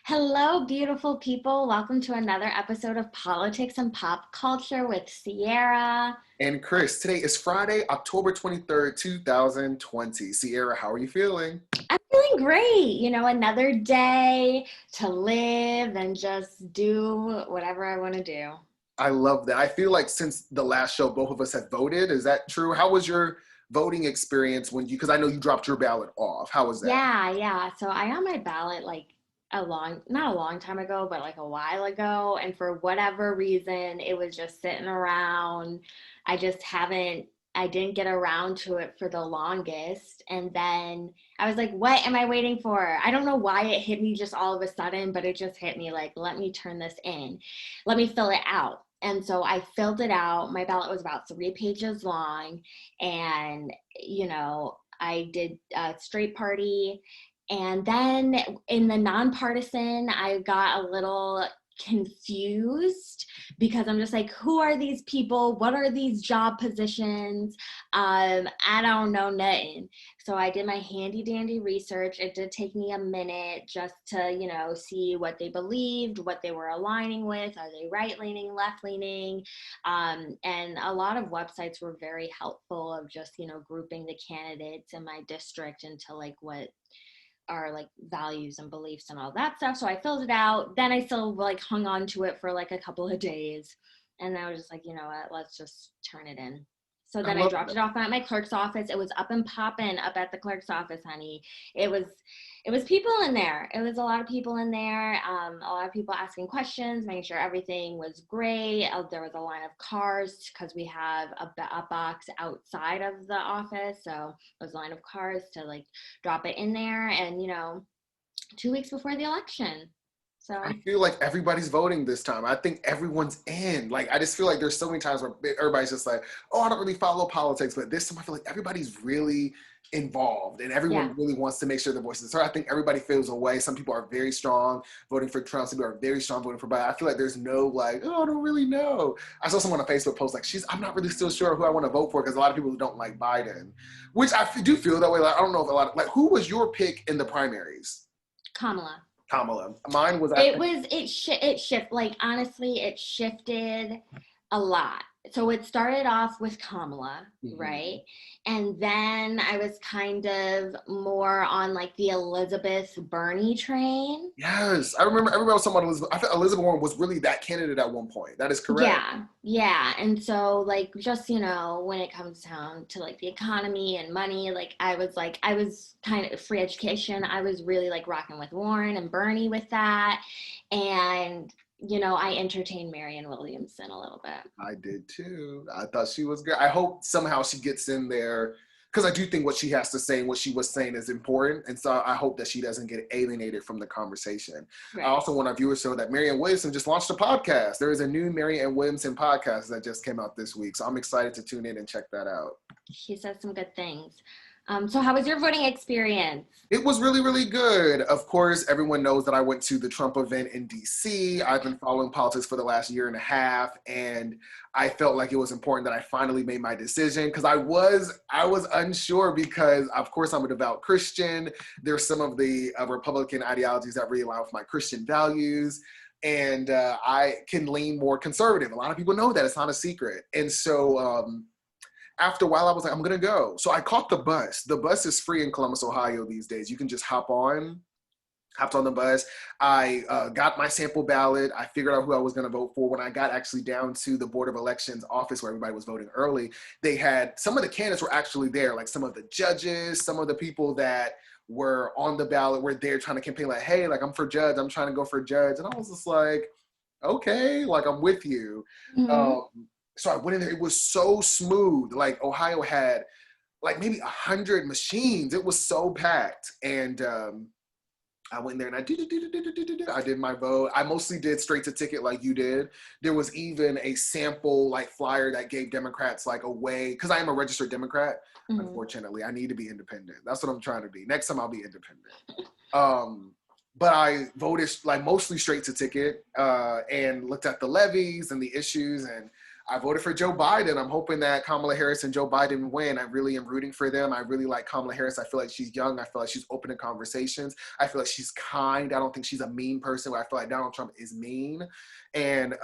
Hello, beautiful people. Welcome to another episode of Politics and Pop Culture with Ciara. And Chris, today is Friday, October 23rd, 2020. Ciara, how are you feeling? I'm feeling great. Another day to live and just do whatever I want to do. I love that. I feel like since the last show, both of us have voted. Is that true? How was your voting experience because I know you dropped your ballot off. How was that? Yeah. So I got my ballot not a long time ago, but like a while ago. And for whatever reason, it was just sitting around. I didn't get around to it for the longest. And then I was like, what am I waiting for? I don't know why it hit me just all of a sudden, but it just hit me like, let me turn this in. Let me fill it out. And so I filled it out. My ballot was about 3 pages long. And, I did a straight party. And then in the nonpartisan, I got a little confused because I'm just like, who are these people? What are these job positions? I don't know nothing. So I did my handy dandy research. It did take me a minute just to, see what they believed, what they were aligning with. Are they right leaning, left leaning? And a lot of websites were very helpful of just, grouping the candidates in my district into like what our like values and beliefs and all that stuff. So I filled it out. Then I still like hung on to it for like a couple of days. And I was just like, you know what, let's just turn it in. So I then I love dropped that. it off at my clerk's office. It was up and popping up at the clerk's office, honey. It was people in there. It was a lot of people in there. A lot of people asking questions, making sure everything was great. There was a line of cars because we have a box outside of the office. So there was a line of cars to like drop it in there. And 2 weeks before the election. So I feel like everybody's voting this time. I think everyone's in. Like, I just feel like there's so many times where everybody's just like, oh, I don't really follow politics. But this time I feel like everybody's really involved and yeah. everyone really wants to make sure their voices are heard. I think everybody feels a way. Some people are very strong voting for Trump. Some people are very strong voting for Biden. I feel like there's no like, oh, I don't really know. I saw someone on Facebook post like, I'm not really still sure who I want to vote for because a lot of people don't like Biden, which do feel that way. Like, I don't know if a lot of, like, who was your pick in the primaries? Kamala. Kamala. Mine was, I It think, was it shift like honestly it shifted a lot. So it started off with Kamala, mhm. right? And then I was kind of more on like the Elizabeth Bernie train. Yes, I remember everybody was talking about Elizabeth. I thought Elizabeth Warren was really that candidate at one point. That is correct. Yeah. And so like just, when it comes down to like the economy and money, like I was kind of free education. I was really like rocking with Warren and Bernie with that. And I entertained Marianne Williamson a little bit. I did too. I thought she was good. I hope somehow she gets in there because I do think what she has to say and what she was saying is important. And so I hope that she doesn't get alienated from the conversation. I Right. also want our viewers to know that Marianne Williamson just launched a podcast. There is a new Marianne Williamson podcast that just came out this week. So I'm excited to tune in and check that out. She said some good things. So how was your voting experience? It was really, really good. Of course, everyone knows that I went to the Trump event in DC. I've been following politics for the last year and a half, and I felt like it was important that I finally made my decision because I was unsure because, of course, I'm a devout Christian. There's some of the Republican ideologies that really align with my Christian values, and I can lean more conservative. A lot of people know that. It's not a secret. And so after a while, I was like, I'm gonna go. So I caught the bus. The bus is free in Columbus, Ohio these days. You can just hopped on the bus. I got my sample ballot. I figured out who I was gonna vote for. When I got actually down to the Board of Elections office where everybody was voting early, they had, some of the candidates were actually there, like some of the judges, some of the people that were on the ballot were there trying to campaign like, hey, like I'm for judge, I'm trying to go for judge. And I was just like, okay, like I'm with you. Mm-hmm. Um, so I went in there. It was so smooth. Like Ohio had like maybe 100 machines. It was so packed. And I went there and I did my vote. I mostly did straight to ticket like you did. There was even a sample like flyer that gave Democrats like a way, because I am a registered Democrat. Mm-hmm. Unfortunately, I need to be independent. That's what I'm trying to be. Next time I'll be independent. Um, but I voted like mostly straight to ticket and looked at the levies and the issues, and I voted for Joe Biden. I'm hoping that Kamala Harris and Joe Biden win. I really am rooting for them. I really like Kamala Harris. I feel like she's young. I feel like she's open to conversations. I feel like she's kind. I don't think she's a mean person. I feel like Donald Trump is mean. And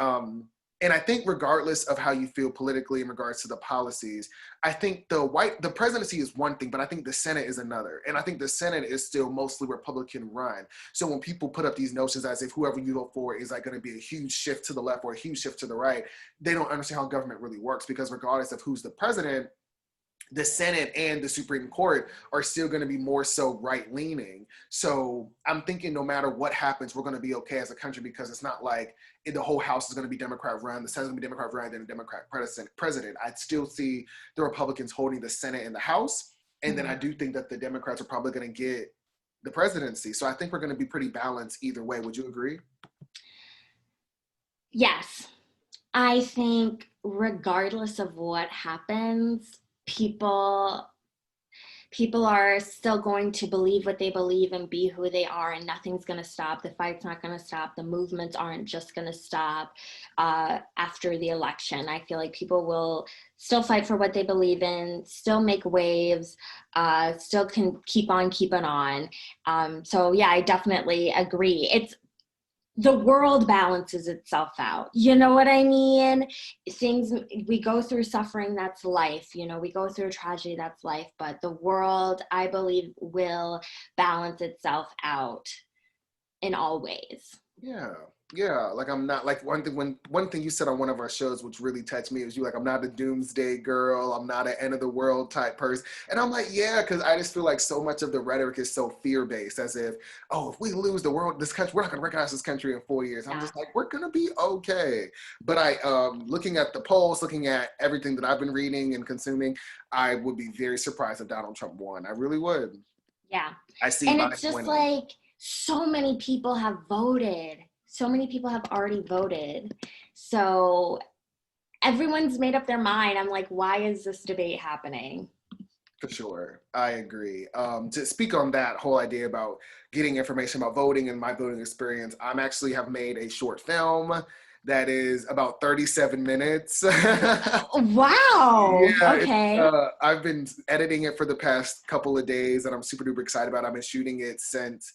and I think regardless of how you feel politically in regards to the policies, I think the presidency is one thing, but I think the Senate is another. And I think the Senate is still mostly Republican run. So when people put up these notions as if whoever you vote for is like going to be a huge shift to the left or a huge shift to the right, they don't understand how government really works, because regardless of who's the president, the Senate and the Supreme Court are still going to be more so right leaning. So I'm thinking no matter what happens, we're going to be okay as a country, because it's not like the whole House is going to be Democrat run, the Senate is going to be Democrat run, then a Democrat president. I'd still see the Republicans holding the Senate and the House. And then I do think that the Democrats are probably going to get the presidency. So I think we're going to be pretty balanced either way. Would you agree? Yes. I think regardless of what happens, people are still going to believe what they believe and be who they are, and nothing's going to stop. The fight's not going to stop. The movements aren't just going to stop after the election. I feel like people will still fight for what they believe in, still make waves, still can keep on keeping on. So yeah, I definitely agree. The world balances itself out. You know what I mean? Things, we go through suffering, that's life. You know, we go through tragedy, that's life. But the world, I believe, will balance itself out in all ways. Yeah. Yeah. Like I'm not like one thing you said on one of our shows, which really touched me, was you like, I'm not a doomsday girl. I'm not an end of the world type person. And I'm like, yeah, because I just feel like so much of the rhetoric is so fear-based, as if, oh, if we lose the world, this country, we're not gonna recognize this country in 4 years. I'm Yeah. just like, we're gonna be okay. But I looking at the polls, looking at everything that I've been reading and consuming, I would be very surprised if Donald Trump won. I really would. Yeah. I see And Biden it's just winning. like so many people have voted. So many people have already voted. So everyone's made up their mind. I'm like, why is this debate happening? For sure. I agree. To speak on that whole idea about getting information about voting and my voting experience, I'm actually have made a short film that is about 37 minutes. Wow. Yeah, Okay. I've been editing it for the past couple of days, and I'm super duper excited about it. I've been shooting it since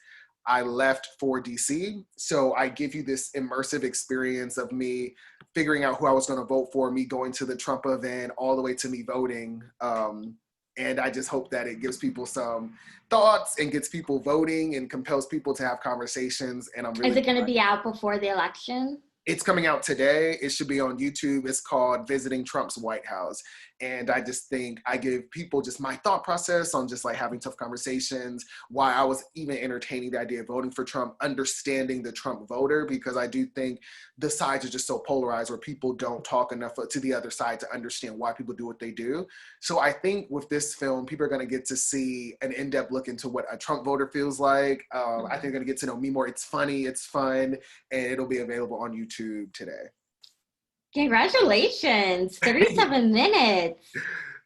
I left for DC. So I give you this immersive experience of me figuring out who I was going to vote for, me going to the Trump event, all the way to me voting. And I just hope that it gives people some thoughts and gets people voting and compels people to have conversations. And I'm Is really it going to excited. be out before the election? It's coming out today. It should be on YouTube. It's called Visiting Trump's White House. And I just think I give people just my thought process on just like having tough conversations, why I was even entertaining the idea of voting for Trump, understanding the Trump voter, because I do think the sides are just so polarized where people don't talk enough to the other side to understand why people do what they do. So I think with this film, people are going to get to see an in-depth look into what a Trump voter feels like. I think they're going to get to know me more. It's funny, it's fun, and it'll be available on YouTube today. Congratulations. 37 minutes.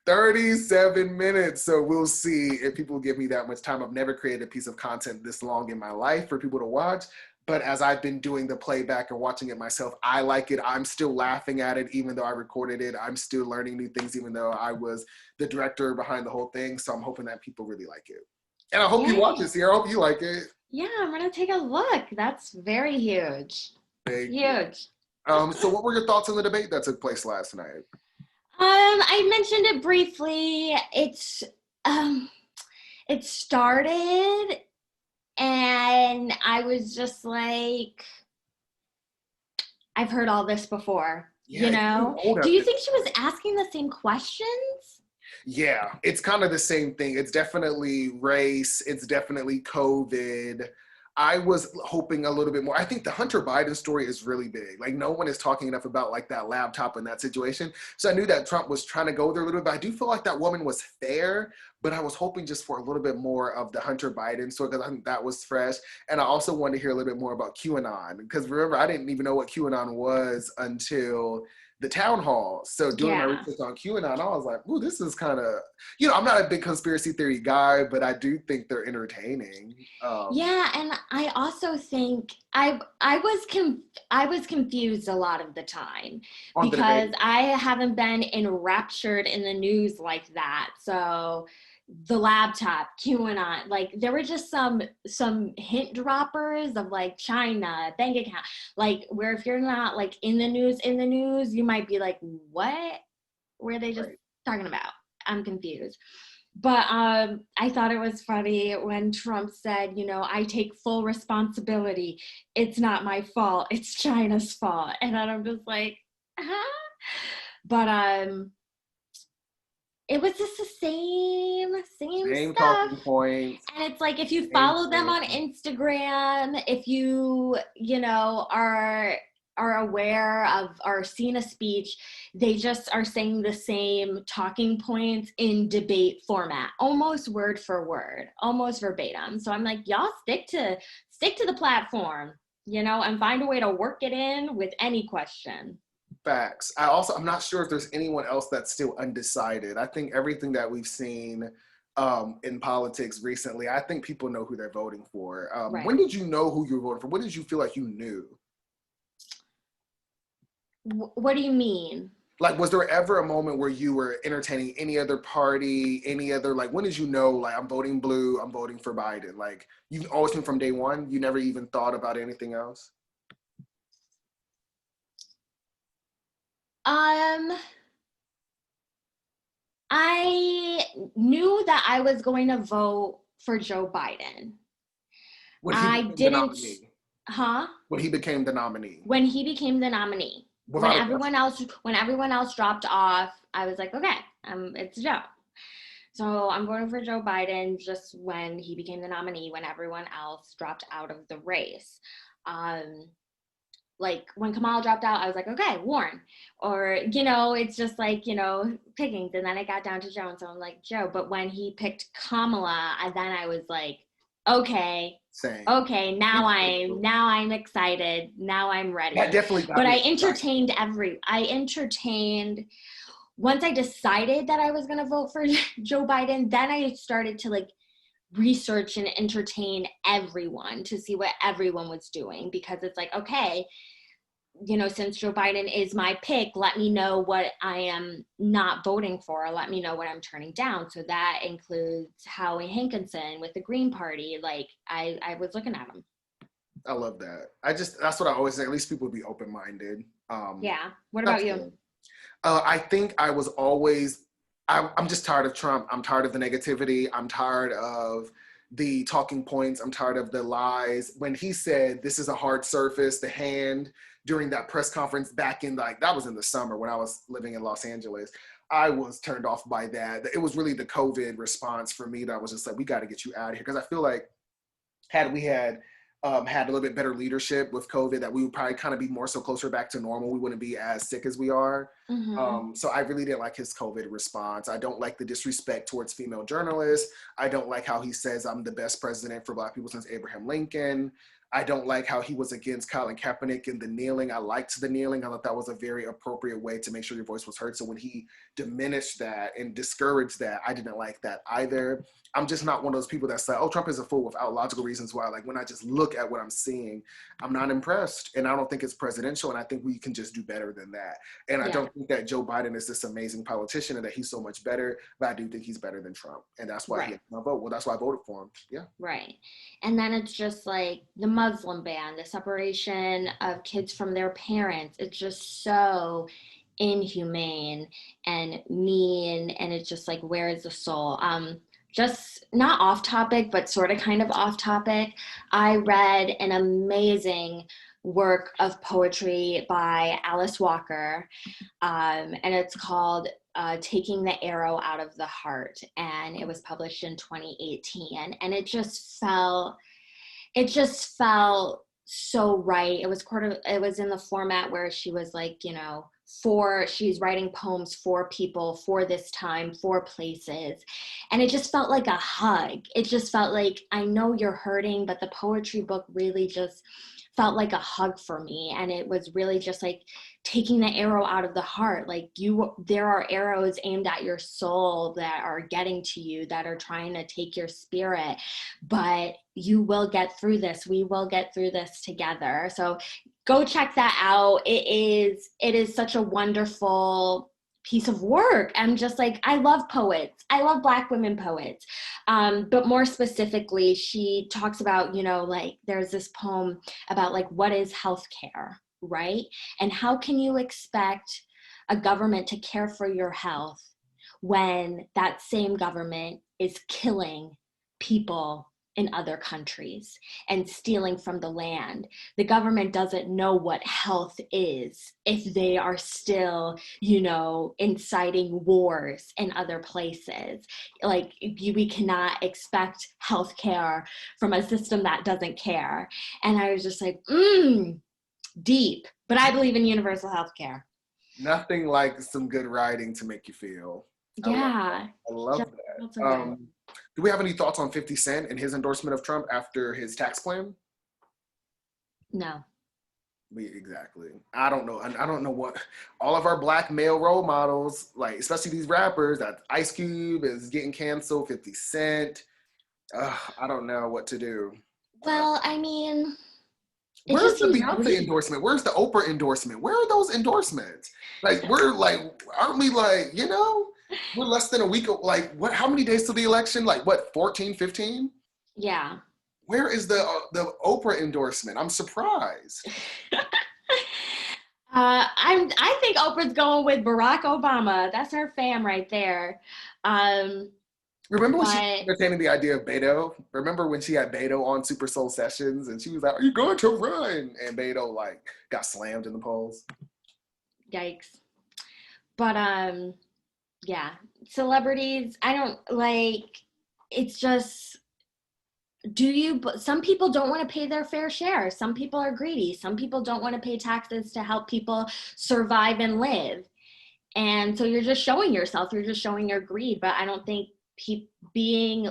37 minutes. So we'll see if people give me that much time. I've never created a piece of content this long in my life for people to watch. But as I've been doing the playback and watching it myself, I like it. I'm still laughing at it, even though I recorded it. I'm still learning new things, even though I was the director behind the whole thing. So I'm hoping that people really like it. And I hope you watch Yay. it, Ciara. I hope you like it. Yeah, I'm going to take a look. That's very huge. Thank you. Huge. So what were your thoughts on the debate that took place last night? I mentioned it briefly. Um it started and I was just like, I've heard all this before, Yeah, you it's getting know? old Do at you this. think she was asking the same questions? Yeah, it's kind of the same thing. It's definitely race. It's definitely COVID. I was hoping a little bit more. I think the Hunter Biden story is really big. Like no one is talking enough about like that laptop and that situation. So I knew that Trump was trying to go there a little bit, but I do feel like that woman was fair, but I was hoping just for a little bit more of the Hunter Biden story because I think that was fresh. And I also wanted to hear a little bit more about QAnon because remember, I didn't even know what QAnon was until the town hall. So doing my Yeah. research on QAnon, I was like, ooh, this is kind of, I'm not a big conspiracy theory guy, but I do think they're entertaining. Yeah, and I also think I was confused a lot of the time On the because debate. I haven't been enraptured in the news like that. So the laptop, QAnon, like there were just some hint droppers of like China, bank account, like where if you're not like in the news, you might be like, what? Were they just Right. talking about? I'm confused. But I thought it was funny when Trump said, I take full responsibility. It's not my fault. It's China's fault. And then I'm just like, huh? But it was just the same Same stuff. talking points, And it's like if you same follow them on thing. Instagram, if are aware of or seen a speech, they just are saying the same talking points in debate format, almost word for word, almost verbatim. So I'm like, y'all stick to the platform, and find a way to work it in with any question. Facts. I'm not sure if there's anyone else that's still undecided. I think everything that we've seen in politics recently, I think people know who they're voting for. When Right. did you know who you were voting for? When did you feel like you knew? What do you mean? Like, was there ever a moment where you were entertaining any other party, any other, like, when did you know, like, I'm voting blue, I'm voting for Biden? Like, you always knew from day one? You never even thought about anything else? Um, I knew that I was going to vote for Joe Biden. When he I became the didn't, nominee. huh? When he became the nominee. When he became the nominee. When Without a everyone question. else when everyone else dropped off, I was like, okay, it's Joe. So I'm voting for Joe Biden just when he became the nominee, when everyone else dropped out of the race. Um, like when Kamala dropped out, I was like, okay, Warren. Or, it's just like, pickings. And then it got down to Joe. And so I'm like, Joe. But when he picked Kamala, then I was like, okay, Same. okay, That now I'm excited. Now I'm ready. definitely got But me excited. I entertained once I decided that I was gonna vote for Joe Biden, then I started to like research and entertain everyone to see what everyone was doing because it's like, okay, since Joe Biden is my pick, let me know what I am not voting for. Let me know what I'm turning down. So that includes Howie Hankinson with the Green Party. Like I was looking at him. I love that. That's what I always say. At least people be open minded. Yeah. What That's about you? good. I think I was always, I'm just tired of Trump. I'm tired of the negativity. I'm tired of the talking points. I'm tired of the lies. When he said, this is a hard surface, the hand during that press conference back in like, that was in the summer when I was living in Los Angeles. I was turned off by that. It was really the COVID response for me that was just like, we got to get you out of here. Because I feel like had a little bit better leadership with COVID, that we would probably kind of be more so closer back to normal. We wouldn't be as sick as we are. Mm-hmm. So I really didn't like his COVID response. I don't like the disrespect towards female journalists. I don't like how he says I'm the best president for Black people since Abraham Lincoln. I don't like how he was against Colin Kaepernick and the kneeling. I liked the kneeling. I thought that was a very appropriate way to make sure your voice was heard. So when he diminished that and discouraged that, I didn't like that either. I'm just not one of those people that say, oh, Trump is a fool without logical reasons why. Like when I just look at what I'm seeing, I'm not impressed. And I don't think it's presidential. And I think we can just do better than that. And I Yeah. don't think that Joe Biden is this amazing politician and that he's so much better, but I do think he's better than Trump. And that's why he Right. had my vote. Well, that's why I voted for him. Yeah. Right. And then it's just like the Muslim ban, the separation of kids from their parents. It's just so inhumane and mean. And it's just like, where is the soul? Just not off topic, but sort of kind of off topic. I read an amazing work of poetry by Alice Walker, and it's called Taking the Arrow Out of the Heart, and it was published in 2018, and it just felt so right. It was in the format where she was like, she's writing poems for people, for this time, for places. And it just felt like a hug. It just felt like, I know you're hurting, but the poetry book really just felt like a hug for me. And it was really just like taking the arrow out of the heart. Like, there are arrows aimed at your soul that are getting to you, that are trying to take your spirit, but you will get through this. We will get through this together. So go check that out. It is such a wonderful piece of work. I'm just like, I love poets. I love Black women poets. But more specifically, she talks about, like, there's this poem about like, what is healthcare, right? And how can you expect a government to care for your health when that same government is killing people in other countries and stealing from the land? The government doesn't know what health is if they are still, inciting wars in other places. Like, we cannot expect healthcare from a system that doesn't care. And I was just like, deep. But I believe in universal healthcare. Nothing like some good writing to make you feel. Yeah. I love that. Do we have any thoughts on 50 Cent and his endorsement of Trump after his tax plan? No. Exactly. I don't know. I don't know what all of our Black male role models, like especially these rappers, that Ice Cube is getting canceled, 50 Cent. I don't know what to do. Well, I mean, it Where's just the seems Beyonce endorsement? Where's the Oprah endorsement? Where are those endorsements? Like, aren't we like, we're less than a week, like, what, how many days to the election? Like, what, 14, 15? Yeah. Where is the Oprah endorsement? I'm surprised. I think Oprah's going with Barack Obama. That's her fam right there. Remember when she was entertaining the idea of Beto? Remember when she had Beto on Super Soul Sessions and she was like, "Are you going to run?" And Beto like got slammed in the polls. Yikes. But yeah, celebrities, I don't like, it's just, some people don't want to pay their fair share. Some people are greedy. Some people don't want to pay taxes to help people survive and live. And so you're just showing yourself, you're just showing your greed. But I don't think being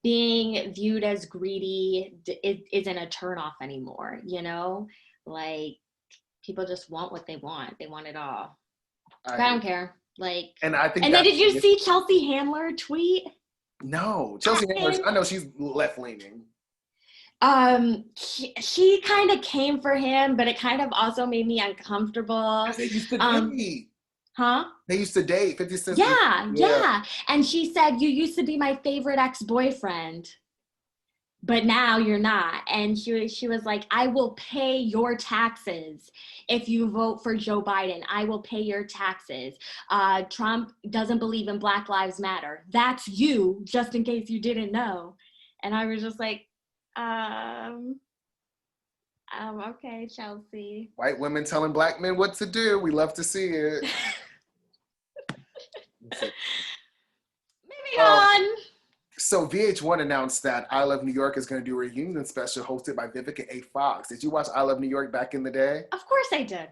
viewed as greedy isn't a turnoff anymore, Like, people just want what they want. They want it all. But I don't care. Like, and I think and then did you see Chelsea Handler tweet? No, Chelsea Handler, I know she's left leaning. She kind of came for him, but it kind of also made me uncomfortable. They used to date. Huh? They used to date 50 Cent. Yeah. And she said, "You used to be my favorite ex-boyfriend, but now you're not." And she was like, "I will pay your taxes if you vote for Joe Biden. I will pay your taxes. Trump doesn't believe in Black Lives Matter. That's you, just in case you didn't know." And I was just like, okay, Chelsea. White women telling Black men what to do. We love to see it. Moving on. So VH1 announced that I Love New York is going to do a reunion special hosted by Vivica A. Fox. Did you watch I Love New York back in the day? Of course I did.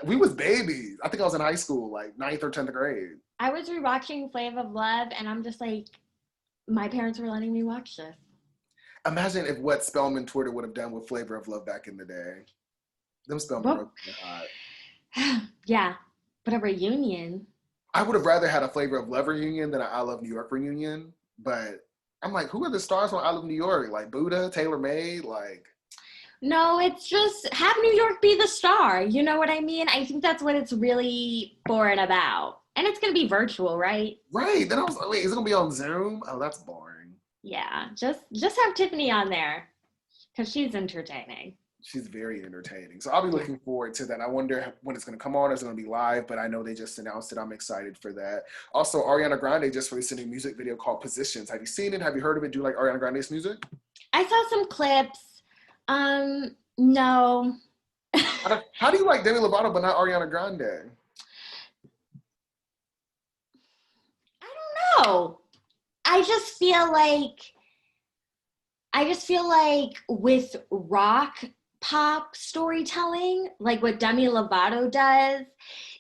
We was babies. I think I was in high school, like 9th or 10th grade. I was rewatching Flavor of Love, and I'm just like, my parents were letting me watch this. Imagine if what Spelman Twitter would have done with Flavor of Love back in the day. Them Spelman broke hot. Yeah, but a reunion. I would have rather had a Flavor of Love reunion than an I Love New York reunion. But I'm like, who are the stars on I Love New York? Like Buddha, Taylor Made, like. No, it's just have New York be the star. You know what I mean? I think that's what it's really for and about. And it's going to be virtual, right? Right. Then I was like, wait, is it going to be on Zoom? Oh, that's boring. Yeah, just have Tiffany on there because she's entertaining. She's very entertaining. So I'll be looking forward to that. I wonder when it's going to come on. Is it going to be live? But I know they just announced it. I'm excited for that. Also, Ariana Grande just released a new music video called Positions. Have you seen it? Have you heard of it? Do you like Ariana Grande's music? I saw some clips. No. How do you like Demi Lovato but not Ariana Grande? I don't know. I just feel like with rock pop storytelling, like what Demi Lovato does,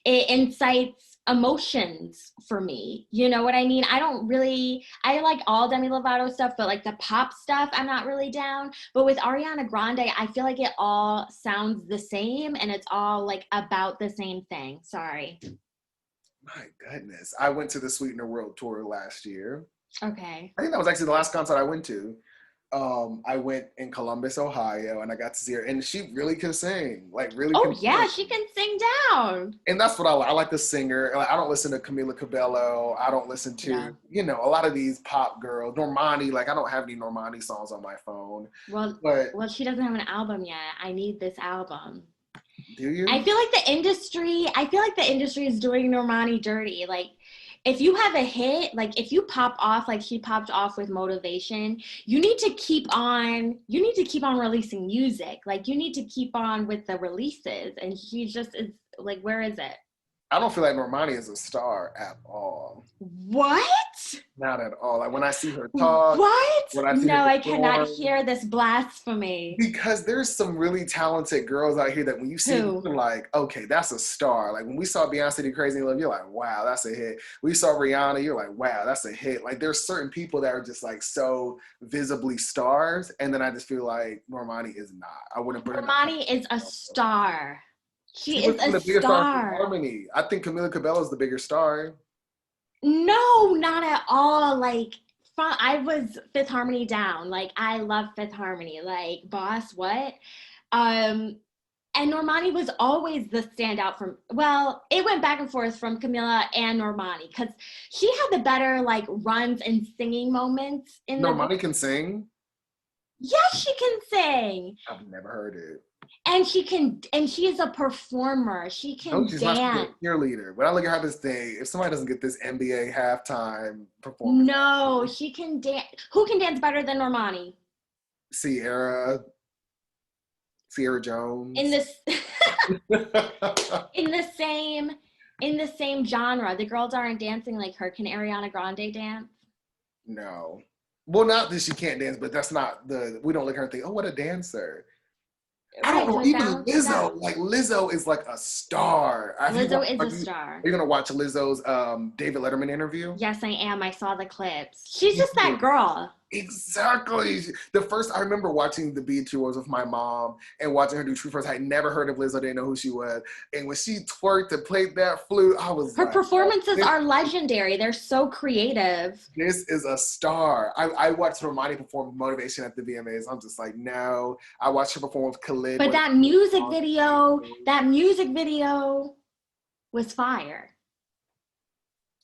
it incites emotions for me. You know what I mean? I like all Demi Lovato stuff, but like the pop stuff, I'm not really down. But with Ariana Grande, I feel like it all sounds the same and it's all like about the same thing. Sorry. My goodness. I went to the Sweetener World Tour last year. Okay. I think that was actually the last concert I went to. I went in Columbus, Ohio, and I got to see her, and she really can sing, like really Oh can yeah, sing. she can sing down. And that's what I like. I like the singer. Like, I don't listen to Camila Cabello. I don't listen to, No. a lot of these pop girls. Normani, like I don't have any Normani songs on my phone. Well, But well, she doesn't have an album yet. I need this album. do you? I feel like the industry is doing Normani dirty. Like, if you have a hit, like if you pop off like she popped off with Motivation, you need to keep on releasing music. Like you need to keep on with the releases. And she just is like, where is it? I don't feel like Normani is a star at all. What? Not at all. Like when I see her talk, What? when I see her No, I cannot perform, hear this blasphemy. because there's some really talented girls out here that when you see them, Who? you're like, okay, that's a star. Like when we saw Beyonce do Crazy in Love, you're like, wow, that's a hit. We saw Rihanna, you're like, wow, that's a hit. Like there's certain people that are just like so visibly stars, and then I just feel like Normani is not. I wouldn't put her. Normani is a star. She She was is one a of the biggest stars in star. Harmony. I think Camila Cabello is the bigger star. No, not at all. Like, I was Fifth Harmony down. Like, I love Fifth Harmony. Like, boss, what? Um, and Normani was always the standout from, well, it went back and forth from Camilla and Normani because she had the better, like, runs and singing moments in the group. Normani can sing. Yes, she can sing. I've never heard it. And she is a performer. She No, can she's not. She's dance. a cheerleader. When I look at her this thing, if somebody doesn't get this NBA halftime performance, No, she can dance. Who can dance better than Normani? Ciara, Ciara In Jones. this in the same in the same genre. The girls aren't dancing like her. Can Ariana Grande dance? No. Well, not that she can't dance, but that's not we don't look at her and think, oh, what a dancer. I don't Right, know. so it Even balances Lizzo, out. like Lizzo is like a star. Lizzo is Are a star. you gonna watch Lizzo's David Letterman interview? Yes, I am. I saw the clips. She's Me just that too. girl. Exactly. I remember watching the BET Awards with my mom and watching her do True First. I had never heard of Lizzo, didn't know who she was. And when she twerked and played that flute, I was Her like, performances are legendary. They're so creative. this is a star. I watched Normani perform Motivation at the VMAs. I'm just like, no. I watched her perform with Khalid. But that music video was fire.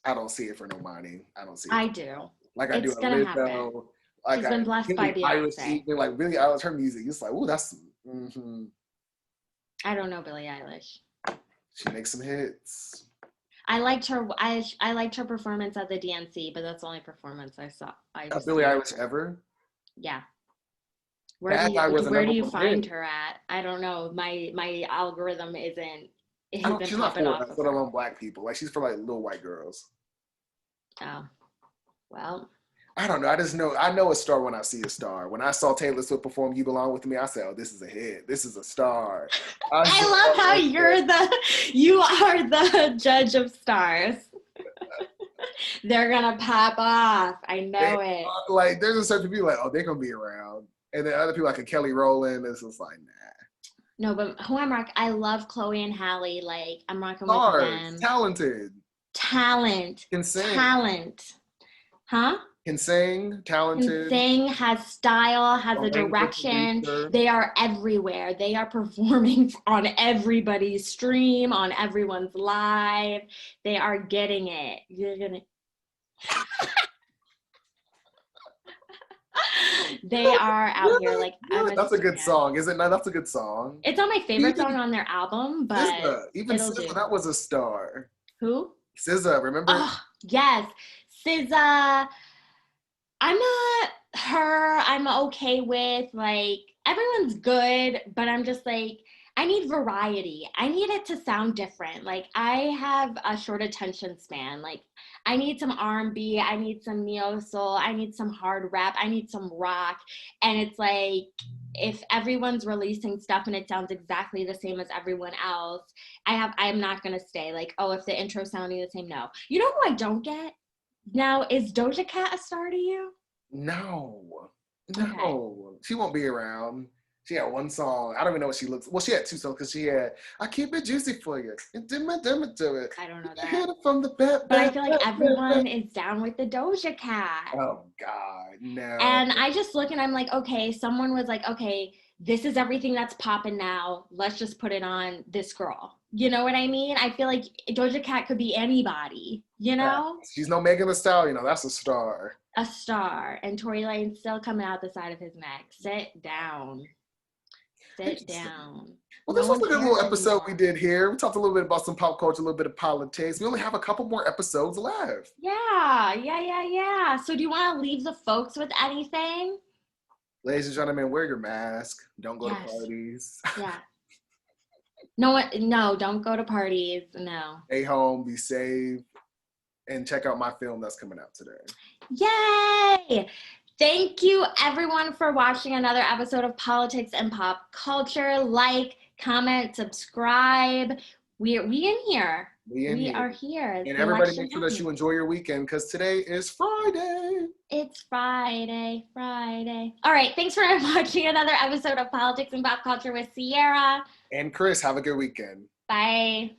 I don't see it for Normani. I don't see it. I do. Like I do It's a gonna happen. Lizzo. Like She's been blessed by Billie Eilish, Beyonce. even like Billie Eilish, her music. It's like, oh, that's. Mm-hmm. I don't know Billie Eilish. She makes some hits. I liked her. I liked her performance at the DNC, but that's the only performance I saw. Billie Eilish ever? Yeah. Bad Guy was a Where do number you one find hit. her at? I don't know. My algorithm isn't. It I has don't, been she's not popping for off us, of let her. alone black people. Like she's for like little white girls. Oh, well. I don't know. I know a star when I see a star. When I saw Taylor Swift perform "You Belong with Me," I said, "Oh, this is a hit. This is a star." I love how you are the judge of stars. They're gonna pop off. I know it. Like there's a certain people like, oh, they're gonna be around, and then other people like a Kelly Rowland. It's just like, nah. No, but who I'm rocking, I love Chloe and Halle. Like I'm rocking with Stars, them. talented, Talent, can sing, talent, huh? can sing, Can talented, sing, has style, has a arranger, direction. producer. They are everywhere. They are performing on everybody's stream, on everyone's live. They are getting it. You're gonna. They are out here like I'm Really? a That's a good stan. song, is it not? That's a good song. It's not my favorite song Even on their album, but even it'll SZA, do. that was a star. Who? SZA, remember? Oh, yes. SZA. I'm not her. I'm okay with like everyone's good, but I'm just like I need variety. I need it to sound different. Like I have a short attention span. Like I need some R&B, I need some neo soul, I need some hard rap, I need some rock. And it's like if everyone's releasing stuff and it sounds exactly the same as everyone else, I'm not going to stay. Like, oh, if the intro's sounding the same, no. You know who I don't get? Now, is Doja Cat a star to you? No, Okay. no, she won't be around. She had one song. I don't even know what she looks. Well, she had two songs because she had "I Keep It Juicy for You" and "Do It." I don't know You hit that. it from the back, But I back, feel like back, back, back. everyone is down with the Doja Cat. Oh God, no. And I just look and I'm like, okay, someone was like, okay, this is everything that's popping now. Let's just put it on this girl. You know what I mean? I feel like Doja Cat could be anybody, you Yeah. know? She's no Megan Thee Stallion. That's a star. A star. And Tory Lane's still coming out the side of his neck. Sit down. Sit Interesting. down. Well, No this was one a good cares little episode we anymore. did here. We talked a little bit about some pop culture, a little bit of politics. We only have a couple more episodes left. Yeah. So do you want to leave the folks with anything? Ladies and gentlemen, wear your mask. Don't go to Yes. parties. Yeah. No, don't go to parties. No. Stay home, be safe, and check out my film that's coming out today. Yay! Thank you everyone for watching another episode of Politics and Pop Culture. Like, comment, subscribe. We in here. We in We here. are here. And The everybody election make sure that happened. you enjoy your weekend because today is Friday. It's Friday. All right, thanks for watching another episode of Politics and Pop Culture with Ciara. And Chris, have a good weekend. Bye.